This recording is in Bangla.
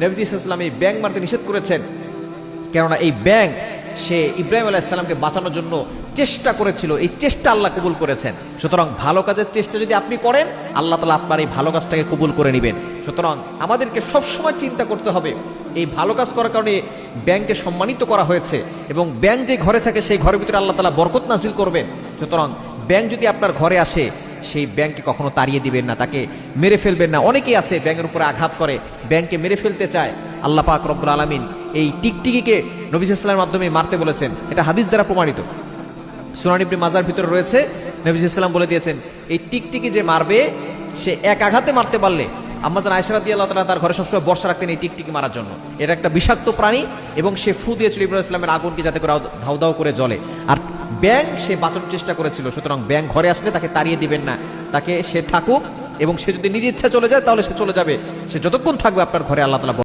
নবী সাল্লাল্লাহু আলাইহি ওয়াসাল্লাম এই ব্যাঙ মারতে নিষেধ করেছেন, কেননা এই ব্যাঙ সে ইব্রাহিম আলাইহিস সালামকে বাঁচানোর জন্য চেষ্টা করেছিল, এই চেষ্টা আল্লাহ কবুল করেছেন। সুতরাং ভালো কাজের চেষ্টা যদি আপনি করেন, আল্লাহ তাআলা আপনার এই ভালো কাজটাকে কবুল করে নেবেন। সুতরাং আমাদেরকে সবসময় চিন্তা করতে হবে, এই ভালো কাজ করার কারণে ব্যাংকে সম্মানিত করা হয়েছে, এবং ব্যাংক যে ঘরে থাকে সেই ঘরের ভিতরে আল্লাহ তাআলা বরকত নাজিল করবেন। সুতরাং ব্যাংক যদি আপনার ঘরে আসে, সেই ব্যাংককে কখনো তাড়িয়ে দিবেন না, তাকে মেরে ফেলবেন না। অনেকেই আছে ব্যাংকের উপরে আঘাত করে, ব্যাংককে মেরে ফেলতে চায়। আল্লাহ পাক রব্বুল আলামিন এই টিকটিকিকে নবী সাল্লাল্লাহু আলাইহি ওয়াসাল্লামের মাধ্যমে মারতে বলেছেন, এটা হাদিস দ্বারা প্রমাণিত। সুনান ইবনে মাজার ভিতরে রয়েছে, নবী সাল্লাল্লাহু আলাইহি ওয়াসাল্লাম বলে দিয়েছেন, এই টিকটিকি যে মারবে, সে এক আঘাতে মারতে পারলে, আম্মা জান আয়েশা রাদিয়াল্লাহু তাআলা তার ঘরে সবসময় বর্ষা রাখতেন এই টিকটিকি মারার জন্য। এটা একটা বিষাক্ত প্রাণী, এবং সে ফু দিয়েছিল ইব্রাহিম ইসলামের আগুনকে যাতে করে ধাউ ধাউ করে জ্বলে। আর ব্যাঙ সে বাঁচানোর চেষ্টা করেছিল। সুতরাং ব্যাঙ ঘরে আসলে তাকে তাড়িয়ে দিবেন না, তাকে সে থাকুক, এবং সে যদি নিজের ইচ্ছা চলে যায় তাহলে সে চলে যাবে। সে যতক্ষণ থাকবে আপনার ঘরে আল্লাহ তাআলা